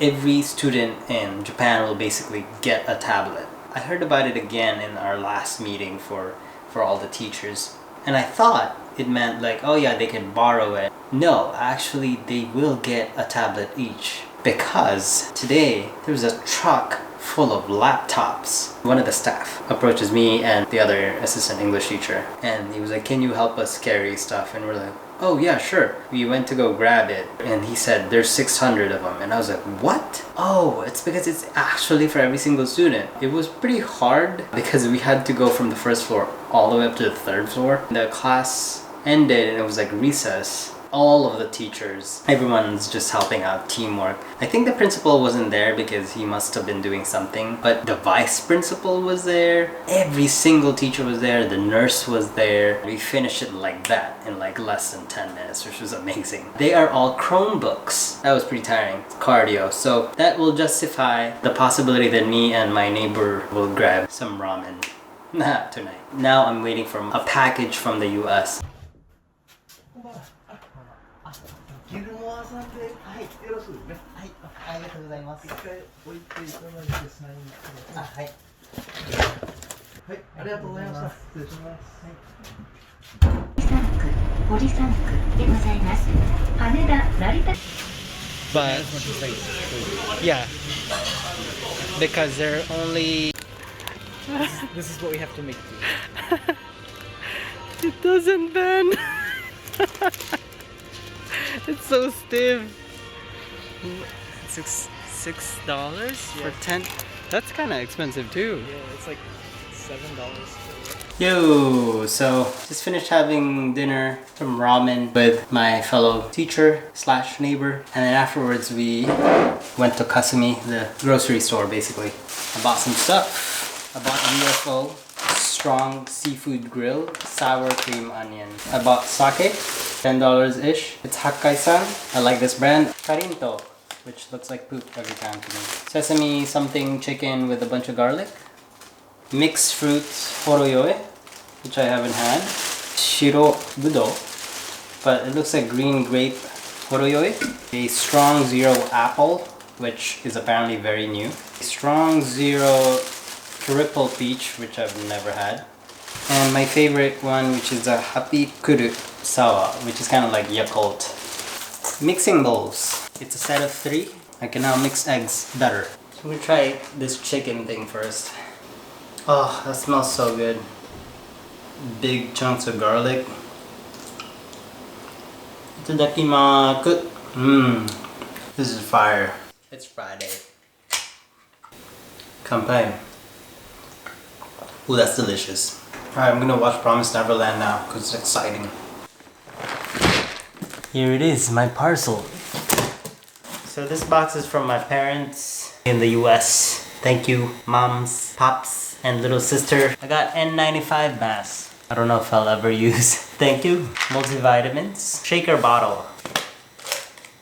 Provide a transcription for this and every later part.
every student in Japan will basically get a tablet. I heard about it again in our last meeting for all the teachers, and I thought it meant like, oh yeah, they can borrow it. No, actually they will get a tablet each, because today there was a truck full of laptops. One of the staff approaches me and the other assistant English teacher, and he was like, can you help us carry stuff? And we're like, oh yeah, sure. We went to go grab it, and he said there's 600 of them, and I was like, what? Oh, it's because it's actually for every single student. It was pretty hard because we had to go from the first floor all the way up to the third floor. The class ended and it was like recess. All of the teachers, everyone's just helping out, teamwork. I think the principal wasn't there because he must have been doing something, but the vice principal was there. Every single teacher was there. The nurse was there. We finished it like that in like less than 10 minutes, which was amazing. They are all Chromebooks. That was pretty tiring. Cardio. So that will justify the possibility that me and my neighbor will grab some ramen tonight. Now I'm waiting for a package from the US. ギルモアさんで、はい、よろしいですね。はい、ありがとうございます。一回置いていただいてサインして。あ、はい。はい、ありがとうございました。失礼します。はい。堀3区でございます。羽田、成田。But yeah, because they're only. This is what we have to make do. It doesn't bend. It's so stiff. $6 for 10. That's kind of expensive too. Yeah, it's like $7. Yo, so just finished having dinner from ramen with my fellow teacher slash neighbor, and then afterwards we went to Kasumi, the grocery store basically. I bought some stuff. I bought a UFO strong seafood grill, sour cream onion. I bought sake, $10-ish. It's Hakkai-san. I like this brand. Karinto, which looks like poop every time to me. Sesame something chicken with a bunch of garlic. Mixed fruits horoyoe, which I haven't had. Shiro budo, but it looks like green grape horoyoe. A strong zero apple, which is apparently very new. A strong zero triple peach, which I've never had. And my favorite one, which is a happy kuru sawa, which is kind of like Yakult. Mixing bowls. It's a set of 3. I can now mix eggs better. So I'm gonna try this chicken thing first. Oh, that smells so good. Big chunks of garlic. Itadakimasu. This is fire. It's Friday. Kanpai. Ooh, that's delicious. Alright, I'm gonna watch Promised Neverland now because it's exciting. Here it is, my parcel. So this box is from my parents in the US. Thank you, moms, pops, and little sister. I got N95 mask. I don't know if I'll ever use. Thank you. Multivitamins. Shaker bottle.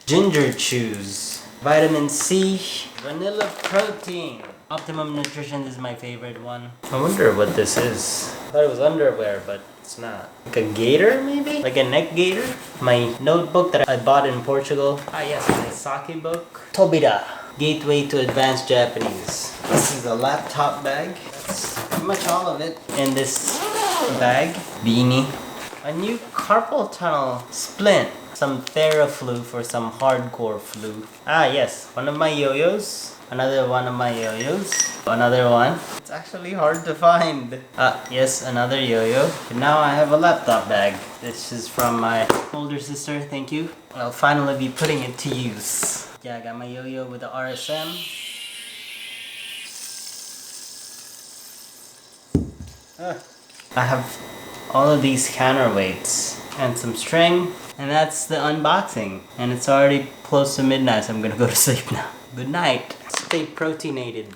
Ginger chews. Vitamin C. Vanilla protein. Optimum Nutrition is my favorite one. I wonder what this is. I thought it was underwear, but it's not. Like a gator, maybe? Like a neck gator? My notebook that I bought in Portugal. Ah yes, my sake book. Tobira. Gateway to Advanced Japanese. This is a laptop bag. That's pretty much all of it in this bag. Beanie. A new carpal tunnel splint. Some Theraflu for some hardcore flu. Ah yes, one of my yo-yos. Another one of my yo-yos. Another one. It's actually hard to find. Yes, another yo-yo. And now I have a laptop bag. This is from my older sister, thank you. I'll finally be putting it to use. Yeah, I got my yo-yo with the RSM. I have all of these counterweights and some string. And that's the unboxing. And it's already close to midnight, so I'm gonna go to sleep now. Good night. Stay proteinated.